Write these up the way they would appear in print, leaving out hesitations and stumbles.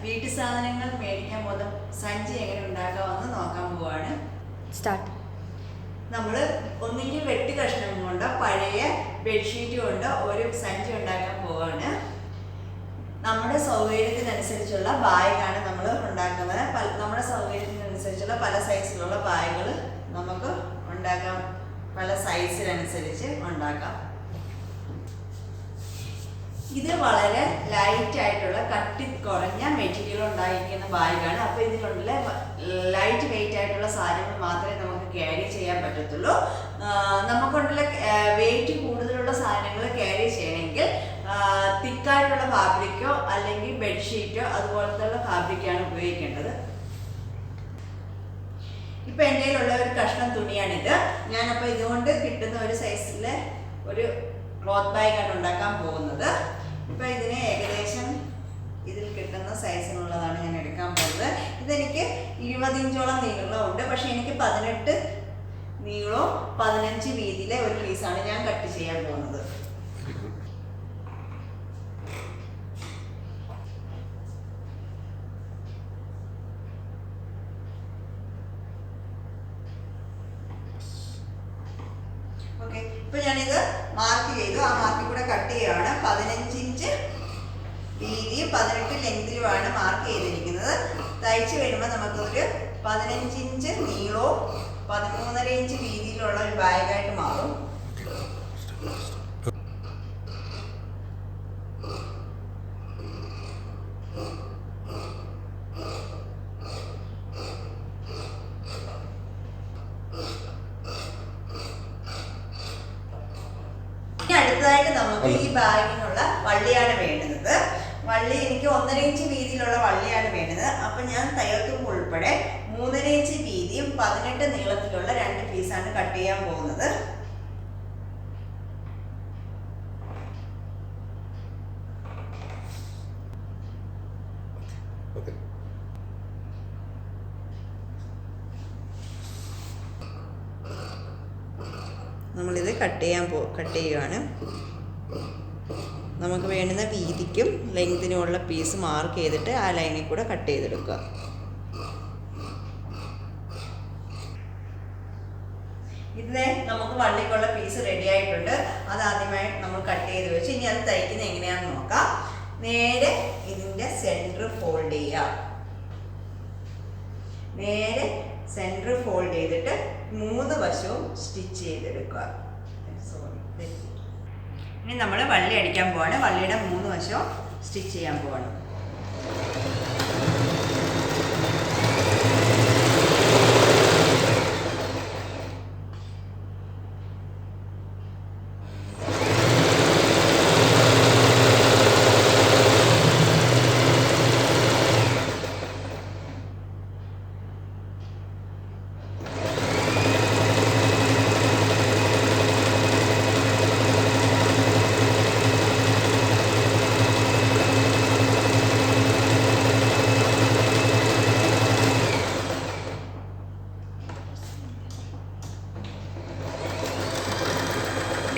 വീട്ടു സാധനങ്ങൾ മേടിക്കാൻ പോകുന്ന സഞ്ചി എങ്ങനെ ഉണ്ടാക്കാമെന്ന് നോക്കാൻ പോവാണ്. സ്റ്റാർട്ട്. നമ്മൾ ഒന്നെങ്കിൽ വെട്ട് കഷ്ണം കൊണ്ടോ പഴയ ബെഡ്ഷീറ്റ് കൊണ്ടോ ഒരു സഞ്ചി ഉണ്ടാക്കാൻ പോവാണ്. നമ്മുടെ സൗകര്യത്തിനനുസരിച്ചുള്ള ബാഗാണ് നമ്മൾ ഉണ്ടാക്കുന്നത്. നമ്മുടെ സൗകര്യത്തിനനുസരിച്ചുള്ള പല സൈസിലുള്ള ബാഗുകൾ നമുക്ക് ഉണ്ടാക്കാം. പല സൈസിനനുസരിച്ച് ഉണ്ടാക്കാം. ഇത് വളരെ ലൈറ്റ് ആയിട്ടുള്ള കട്ടി കുറഞ്ഞ മെറ്റീരിയൽ ഉണ്ടായിരിക്കുന്ന ബാഗാണ്. അപ്പോൾ ഇതിലുള്ള ലൈറ്റ് വെയിറ്റ് ആയിട്ടുള്ള സാധനങ്ങൾ മാത്രമേ നമുക്ക് ക്യാരി ചെയ്യാൻ പറ്റത്തുള്ളൂ. നമുക്കുള്ള വെയിറ്റ് കൂടുതലുള്ള സാധനങ്ങൾ ക്യാരി ചെയ്യണമെങ്കിൽ തിക്കായിട്ടുള്ള ഫാബ്രിക്കോ അല്ലെങ്കിൽ ബെഡ്ഷീറ്റോ അതുപോലത്തെ ഫാബ്രിക്കാണ് ഉപയോഗിക്കേണ്ടത്. ഇപ്പം എൻ്റെ കയ്യിലുള്ള ഒരു കഷ്ണം തുണിയാണിത്. ഞാനപ്പോൾ ഇതുകൊണ്ട് കിട്ടുന്ന ഒരു സൈസിലെ ഒരു ക്ലോത്ത് ബാഗാണ് ഉണ്ടാക്കാൻ പോകുന്നത്. ഇപ്പം ഇതിന് ഏകദേശം ഇതിൽ കിട്ടുന്ന സൈസിനുള്ളതാണ് ഞാൻ എടുക്കാൻ പോകുന്നത്. ഇതെനിക്ക് 20 ഇഞ്ചോളം നീളമുണ്ട്. പക്ഷേ എനിക്ക് 18 നീളവും 15 വീതിയിലെ ഒരു പീസാണ് ഞാൻ കട്ട് ചെയ്യാൻ പോകുന്നത്. ഓക്കെ, ഇപ്പൊ ഞാനിത് മാർക്ക് ചെയ്തു. ആ മാർക്കിൽ കൂടെ കട്ട് ചെയ്യുകയാണ്. 15 ഇഞ്ച് വീതിയും 18 ലെങ്തിലുമാണ് മാർക്ക് ചെയ്തിരിക്കുന്നത്. തയ്ച്ച് വരുമ്പോൾ നമുക്കൊരു 15 ഇഞ്ച് നീളവും 13.5 ഇഞ്ച് വീതിയിലുള്ള ഒരു ബാഗായിട്ട് മാറും. അടുത്തതായിട്ട് നമുക്ക് ഈ ബാഗിനുള്ള വള്ളിയാണ് വേണ്ടുന്നത്. വള്ളി എനിക്ക് 1.5 ഇഞ്ച് വീതിയിലുള്ള വള്ളിയാണ് വേണ്ടത്. അപ്പൊ ഞാൻ തയ്യൽത്തുമ്പ് ഉൾപ്പെടെ 3.5 ഇഞ്ച് വീതിയും 18 നീളത്തിലുള്ള 2 പീസാണ് കട്ട് ചെയ്യാൻ പോകുന്നത്. നമ്മളിത് കട്ട് ചെയ്യുകയാണ്. നമുക്ക് വേണ്ടുന്ന വീതിക്കും ലെങ്തിനുമുള്ള പീസ് മാർക്ക് ചെയ്തിട്ട് ആ ലൈനിൽ കൂടെ കട്ട് ചെയ്തെടുക്കുക. ഇതിനെ നമുക്ക് വള്ളിക്കുള്ള പീസ് റെഡി ആയിട്ടുണ്ട്. അത് ആദ്യമായി നമ്മൾ കട്ട് ചെയ്ത് വെച്ച് ഇനി അത് തയ്ക്കുന്നത് എങ്ങനെയാണെന്ന് നോക്കാം. നേരെ ഇതിൻ്റെ സെൻറ്റർ ഫോൾഡ് ചെയ്യുക. നേരെ സെൻറ്റർ ഫോൾഡ് ചെയ്തിട്ട് 3 വശവും സ്റ്റിച്ച് ചെയ്തെടുക്കുക. ഇനി നമ്മൾ വള്ളി അടിക്കാൻ പോവാണ്. വള്ളിയുടെ 3 വശവും സ്റ്റിച്ച് ചെയ്യാൻ പോവാണ്.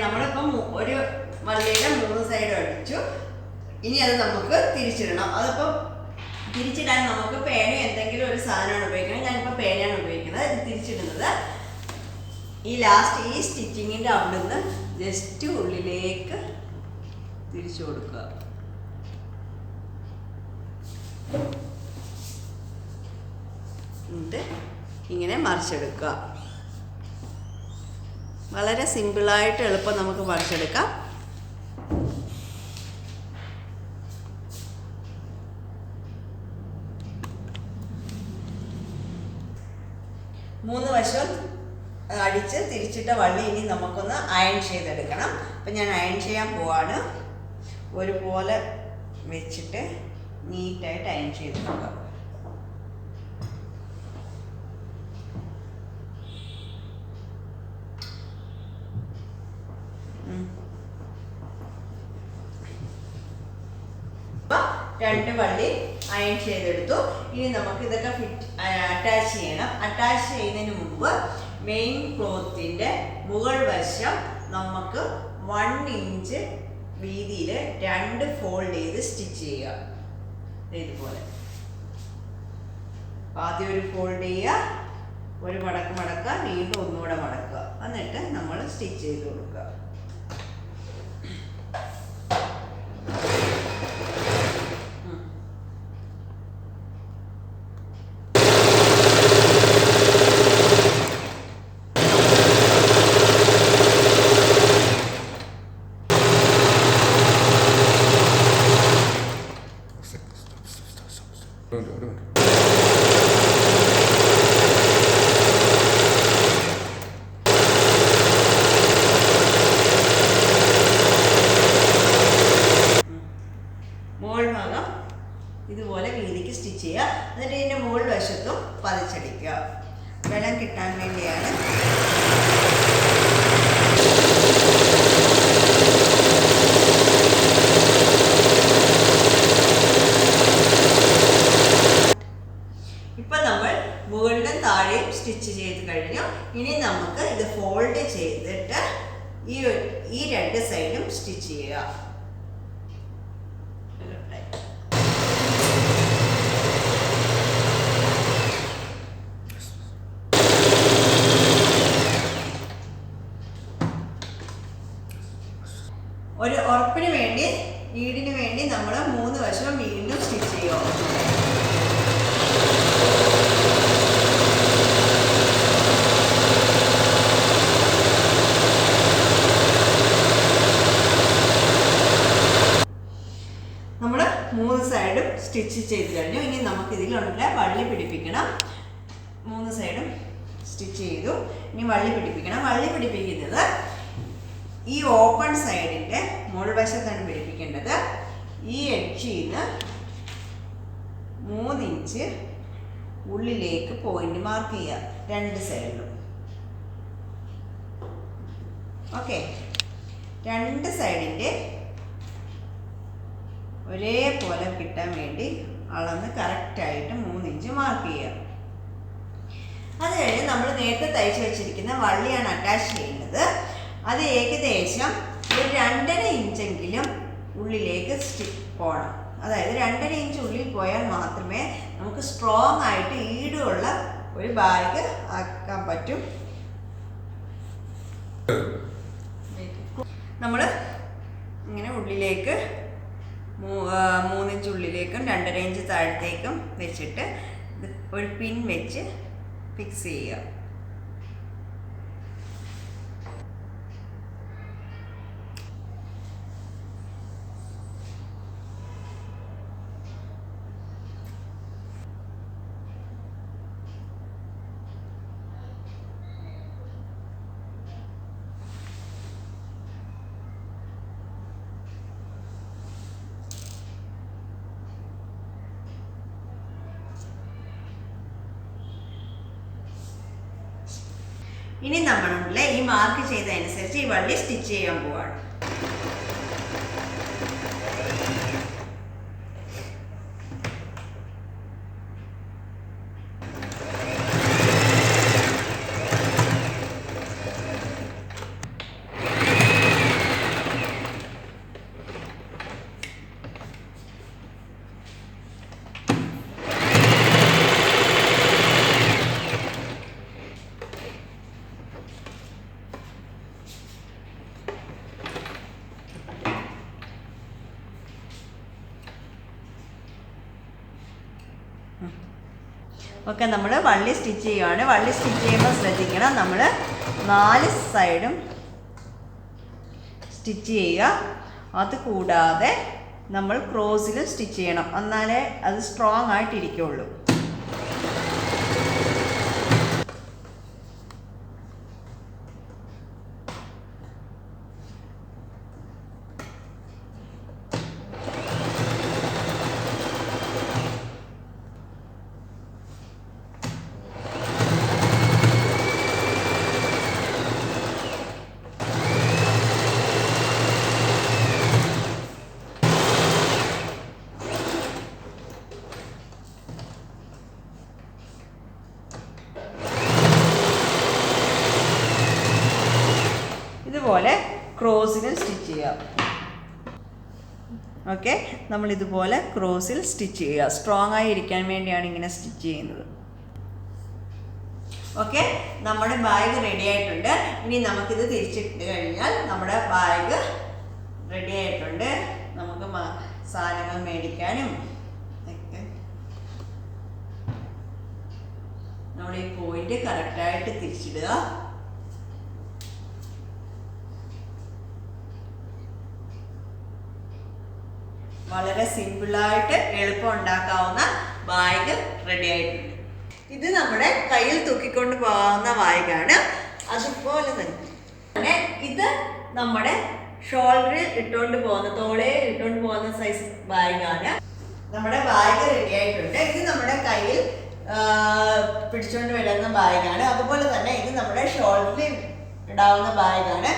നമ്മളിപ്പം ഒരു വള്ളിയുടെ 3 സൈഡും അടിച്ചു. ഇനി അത് നമുക്ക് തിരിച്ചിടണം. അതിപ്പം തിരിച്ചിടാൻ നമുക്ക് പേന എന്തെങ്കിലും ഒരു സാധനമാണ് ഉപയോഗിക്കുന്നത്. ഞാനിപ്പോൾ പേനയാണ് ഉപയോഗിക്കുന്നത്. ഇത് തിരിച്ചിടുന്നത് ഈ സ്റ്റിച്ചിങ്ങിൻ്റെ അവിടെ നിന്ന് ജസ്റ്റ് ഉള്ളിലേക്ക് തിരിച്ചു കൊടുക്കുക. എന്നിട്ട് ഇങ്ങനെ മറിച്ചെടുക്കുക. വളരെ സിമ്പിളായിട്ട് എളുപ്പം നമുക്ക് മറിച്ചെടുക്കാം. മൂന്ന് വശവും അടിച്ച് തിരിച്ചിട്ട വള്ളി ഇനി നമുക്കൊന്ന് അയൺ ചെയ്തെടുക്കണം. അപ്പം ഞാൻ അയൺ ചെയ്യാൻ പോവാണ്. ഒരുപോലെ വെച്ചിട്ട് നീറ്റായിട്ട് അയൺ ചെയ്തെടുക്കുക. രണ്ട് വള്ളി അയൺ ചെയ്തെടുത്തു. ഇനി നമുക്ക് ഇതൊക്കെ അറ്റാച്ച് ചെയ്യണം. അറ്റാച്ച് ചെയ്യുന്നതിന് മുമ്പ് മെയിൻ ക്ലോത്തിൻ്റെ മുകൾ വശം നമുക്ക് 1 ഇഞ്ച് വീതിയിൽ 2 ഫോൾഡ് ചെയ്ത് സ്റ്റിച്ച് ചെയ്യുക. ഇതുപോലെ ആദ്യം ഒരു ഫോൾഡ് ചെയ്യുക, ഒരു മടക്ക് മടക്കുക, വീണ്ടും ഒന്നുകൂടെ മടക്കുക, എന്നിട്ട് നമ്മൾ സ്റ്റിച്ച് ചെയ്ത് കൊടുക്കുക. ഇതുപോലെ വീതിക്ക് സ്റ്റിച്ച് ചെയ്യുക. എന്നിട്ട് ഇതിൻ്റെ മുകൾ വശത്തും പതിച്ചടിക്കുക. വെള്ളം കിട്ടാൻ വേണ്ടിയാണ്. ഇപ്പം നമ്മൾ മുകളിലും താഴെയും സ്റ്റിച്ച് ചെയ്ത് കഴിഞ്ഞു. ഇനി നമുക്ക് ഇത് ഫോൾഡ് ചെയ്തിട്ട് ഈ രണ്ട് സൈഡും സ്റ്റിച്ച് ചെയ്യുക. ഒരു ഉറപ്പിന് വേണ്ടി, ഈടിന് വേണ്ടി നമ്മൾ 3 വശവും വീണ്ടും സ്റ്റിച്ച് ചെയ്യുക. നമ്മൾ 3 സൈഡും സ്റ്റിച്ച് ചെയ്ത് കഴിഞ്ഞു. ഇനി നമുക്ക് ഇതിലുള്ള വള്ളി പിടിപ്പിക്കണം. 3 സൈഡും സ്റ്റിച്ച് ചെയ്തു. ഇനി വള്ളി പിടിപ്പിക്കണം. വള്ളി പിടിപ്പിക്കുന്നത് ഈ ഓപ്പൺ സൈഡിൻ്റെ മുകൾ വശത്താണ് പിടിപ്പിക്കേണ്ടത്. ഈ എഡ്ജിൽ നിന്ന് 3 ഇഞ്ച് ഉള്ളിലേക്ക് പോയിന്റ് മാർക്ക് ചെയ്യുക, 2 സൈഡിലും. ഓക്കെ, 2 സൈഡിൻ്റെ ഒരേപോലെ കിട്ടാൻ വേണ്ടി അളന്ന് കറക്റ്റായിട്ട് 3 ഇഞ്ച് മാർക്ക് ചെയ്യുക. അത് കഴിഞ്ഞ് നമ്മൾ നേരത്തെ തയ്ച്ച് വെച്ചിരിക്കുന്ന വള്ളിയാണ് അറ്റാച്ച് ചെയ്യുന്നത്. അത് ഏകദേശം ഒരു 2.5 ഇഞ്ചെങ്കിലും ഉള്ളിലേക്ക് പോകണം. അതായത് 2.5 ഇഞ്ച് ഉള്ളിൽ പോയാൽ മാത്രമേ നമുക്ക് സ്ട്രോങ് ആയിട്ട് ഈടുള്ള ഒരു ബാഗ് ആക്കാൻ പറ്റും. നമ്മൾ ഇങ്ങനെ ഉള്ളിലേക്ക് 3 ഇഞ്ച് ഉള്ളിലേക്കും 2.5 ഇഞ്ച് താഴത്തേക്കും വെച്ചിട്ട് ഒരു പിൻ വെച്ച് ഫിക്സ് ചെയ്യുക. ഇനി നമ്മളുടെ ഈ മാർക്ക് ചെയ്തതനുസരിച്ച് ഈ വള്ളി സ്റ്റിച്ച് ചെയ്യാൻ പോവാണ്. ഓക്കെ, നമ്മൾ വള്ളി സ്റ്റിച്ച് ചെയ്യുകയാണ്. വള്ളി സ്റ്റിച്ച് ചെയ്യുമ്പോൾ ശ്രദ്ധിക്കണം, നമ്മൾ 4 സൈഡും സ്റ്റിച്ച് ചെയ്യുക. അത് കൂടാതെ നമ്മൾ ക്രോസിലും സ്റ്റിച്ച് ചെയ്യണം, എന്നാലേ അത് സ്ട്രോങ് ആയിട്ടിരിക്കുള്ളൂ. ഇതുപോലെ ക്രോസിലും സ്റ്റിച്ച് ചെയ്യാം. ഓക്കെ, നമ്മളിതുപോലെ ക്രോസിൽ സ്റ്റിച്ച് ചെയ്യുക. സ്ട്രോങ് ആയി ഇരിക്കാൻ വേണ്ടിയാണ് ഇങ്ങനെ സ്റ്റിച്ച് ചെയ്യുന്നത്. ഓക്കെ, നമ്മുടെ ബാഗ് റെഡി ആയിട്ടുണ്ട്. ഇനി നമുക്കിത് തിരിച്ചിട്ട് കഴിഞ്ഞാൽ നമ്മുടെ ബാഗ് റെഡി ആയിട്ടുണ്ട്. നമുക്ക് സാധനങ്ങൾ മേടിക്കാനും ഒക്കെ നമ്മൾ ഈ പോയിന്റ് കറക്റ്റായിട്ട് തിരിച്ചിടുക. വളരെ സിമ്പിളായിട്ട് എളുപ്പം ഉണ്ടാക്കാവുന്ന ബാഗ് റെഡി ആയിട്ടുണ്ട്. ഇത് നമ്മുടെ കയ്യിൽ തൂക്കിക്കൊണ്ട് പോകാവുന്ന ബാഗാണ്. അതുപോലെ തന്നെ ഇത് നമ്മുടെ ഷോൾഡറിൽ ഇട്ടുകൊണ്ട് പോകുന്ന, തോളയിൽ ഇട്ടുകൊണ്ട് പോകുന്ന സൈസ് ബാഗാണ്. നമ്മുടെ ബാഗ് റെഡി ആയിട്ടുണ്ട്. ഇത് നമ്മുടെ കയ്യിൽ പിടിച്ചുകൊണ്ട് വരുന്ന ബാഗാണ്. അതുപോലെ തന്നെ ഇത് നമ്മുടെ ഷോൾഡറിൽ ഇടാവുന്ന ബാഗാണ്.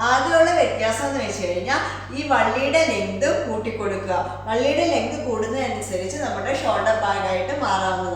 ആകെയുള്ള വ്യത്യാസം എന്ന് വെച്ച് കഴിഞ്ഞാൽ ഈ വള്ളിയുടെ ലെങ്ത് കൂട്ടിക്കൊടുക്കുക. വള്ളിയുടെ ലെങ്ത് കൂടുന്നതനുസരിച്ച് നമ്മുടെ ഷോൾഡർ ബാഗായിട്ട് മാറാവുന്നതാണ്.